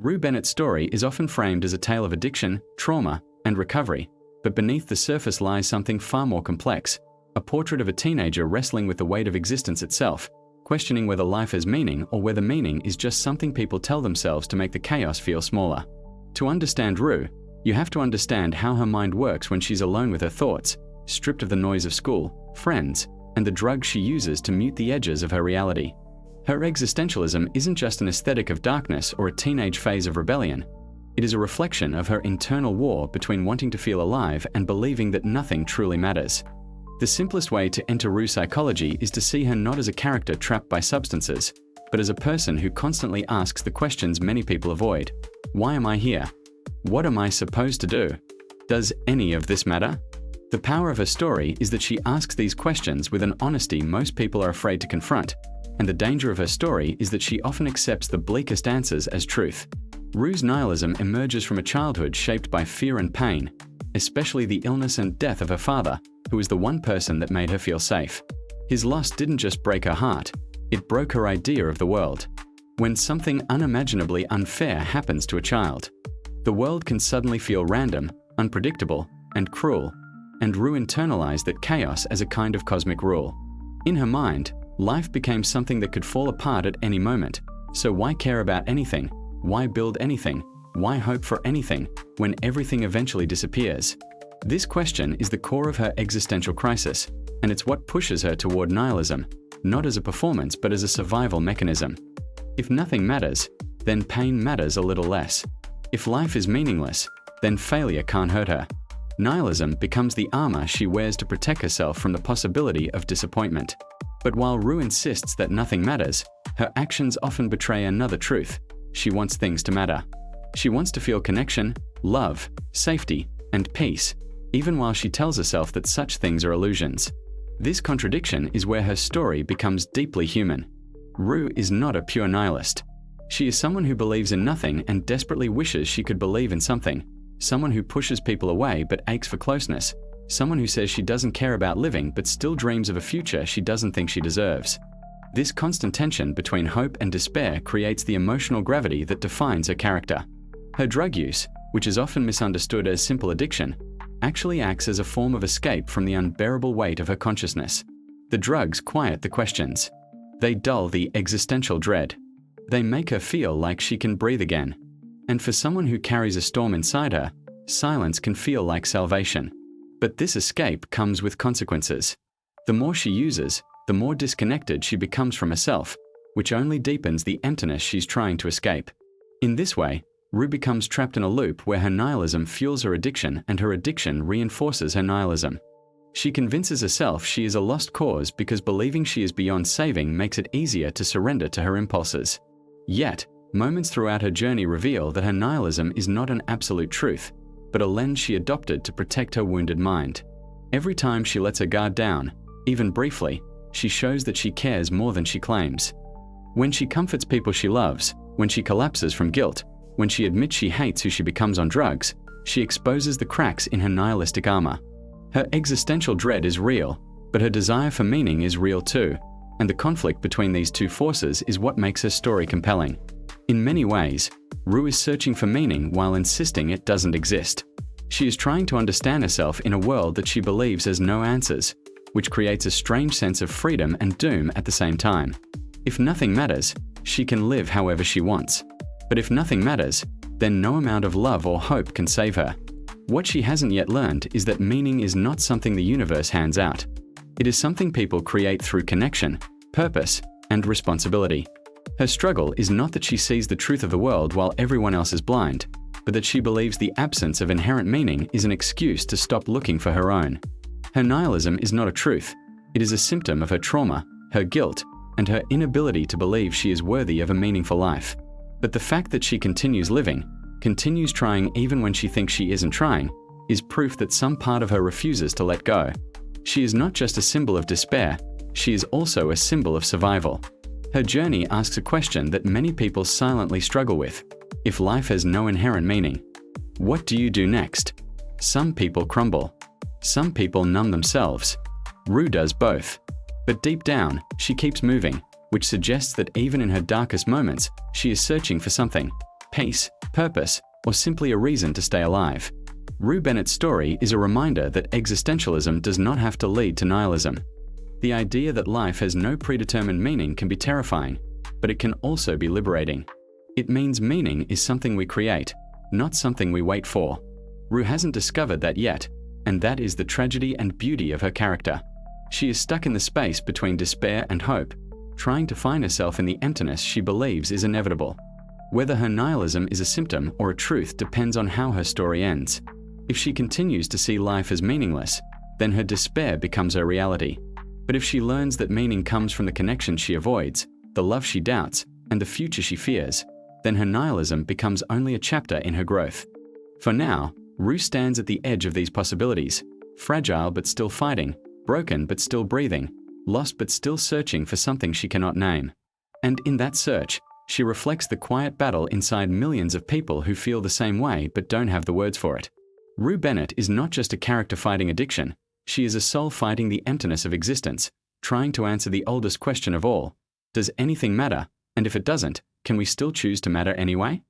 Rue Bennett's story is often framed as a tale of addiction, trauma, and recovery, but beneath the surface lies something far more complex, a portrait of a teenager wrestling with the weight of existence itself, questioning whether life has meaning or whether meaning is just something people tell themselves to make the chaos feel smaller. To understand Rue, you have to understand how her mind works when she's alone with her thoughts, stripped of the noise of school, friends, and the drugs she uses to mute the edges of her reality. Her existentialism isn't just an aesthetic of darkness or a teenage phase of rebellion. It is a reflection of her internal war between wanting to feel alive and believing that nothing truly matters. The simplest way to enter Rue's psychology is to see her not as a character trapped by substances, but as a person who constantly asks the questions many people avoid. Why am I here? What am I supposed to do? Does any of this matter? The power of her story is that she asks these questions with an honesty most people are afraid to confront, and the danger of her story is that she often accepts the bleakest answers as truth. Rue's nihilism emerges from a childhood shaped by fear and pain, especially the illness and death of her father, who was the one person that made her feel safe. His loss didn't just break her heart, it broke her idea of the world. When something unimaginably unfair happens to a child, the world can suddenly feel random, unpredictable, and cruel, and Rue internalized that chaos as a kind of cosmic rule. In her mind, life became something that could fall apart at any moment, so why care about anything? Why build anything? Why hope for anything, when everything eventually disappears? This question is the core of her existential crisis, and it's what pushes her toward nihilism, not as a performance but as a survival mechanism. If nothing matters, then pain matters a little less. If life is meaningless, then failure can't hurt her. Nihilism becomes the armor she wears to protect herself from the possibility of disappointment. But while Rue insists that nothing matters, her actions often betray another truth. She wants things to matter. She wants to feel connection, love, safety, and peace, even while she tells herself that such things are illusions. This contradiction is where her story becomes deeply human. Rue is not a pure nihilist. She is someone who believes in nothing and desperately wishes she could believe in something, someone who pushes people away but aches for closeness, someone who says she doesn't care about living but still dreams of a future she doesn't think she deserves. This constant tension between hope and despair creates the emotional gravity that defines her character. Her drug use, which is often misunderstood as simple addiction, actually acts as a form of escape from the unbearable weight of her consciousness. The drugs quiet the questions. They dull the existential dread. They make her feel like she can breathe again. And for someone who carries a storm inside her, silence can feel like salvation. But this escape comes with consequences. The more she uses, the more disconnected she becomes from herself, which only deepens the emptiness she's trying to escape. In this way, Rue becomes trapped in a loop where her nihilism fuels her addiction and her addiction reinforces her nihilism. She convinces herself she is a lost cause because believing she is beyond saving makes it easier to surrender to her impulses. Yet, moments throughout her journey reveal that her nihilism is not an absolute truth, but a lens she adopted to protect her wounded mind. Every time she lets her guard down, even briefly, she shows that she cares more than she claims. When she comforts people she loves, when she collapses from guilt, when she admits she hates who she becomes on drugs, she exposes the cracks in her nihilistic armor. Her existential dread is real, but her desire for meaning is real too, and the conflict between these two forces is what makes her story compelling. In many ways, Rue is searching for meaning while insisting it doesn't exist. She is trying to understand herself in a world that she believes has no answers, which creates a strange sense of freedom and doom at the same time. If nothing matters, she can live however she wants. But if nothing matters, then no amount of love or hope can save her. What she hasn't yet learned is that meaning is not something the universe hands out. It is something people create through connection, purpose, and responsibility. Her struggle is not that she sees the truth of the world while everyone else is blind, but that she believes the absence of inherent meaning is an excuse to stop looking for her own. Her nihilism is not a truth. It is a symptom of her trauma, her guilt, and her inability to believe she is worthy of a meaningful life. But the fact that she continues living, continues trying even when she thinks she isn't trying, is proof that some part of her refuses to let go. She is not just a symbol of despair, she is also a symbol of survival. Her journey asks a question that many people silently struggle with. If life has no inherent meaning, what do you do next? Some people crumble. Some people numb themselves. Rue does both. But deep down, she keeps moving, which suggests that even in her darkest moments, she is searching for something: peace, purpose, or simply a reason to stay alive. Rue Bennett's story is a reminder that existentialism does not have to lead to nihilism. The idea that life has no predetermined meaning can be terrifying, but it can also be liberating. It means meaning is something we create, not something we wait for. Rue hasn't discovered that yet, and that is the tragedy and beauty of her character. She is stuck in the space between despair and hope, trying to find herself in the emptiness she believes is inevitable. Whether her nihilism is a symptom or a truth depends on how her story ends. If she continues to see life as meaningless, then her despair becomes her reality. But if she learns that meaning comes from the connection she avoids, the love she doubts, and the future she fears, then her nihilism becomes only a chapter in her growth. For now, Rue stands at the edge of these possibilities, fragile but still fighting, broken but still breathing, lost but still searching for something she cannot name. And in that search, she reflects the quiet battle inside millions of people who feel the same way but don't have the words for it. Rue Bennett is not just a character fighting addiction, she is a soul fighting the emptiness of existence, trying to answer the oldest question of all: does anything matter? And if it doesn't, can we still choose to matter anyway?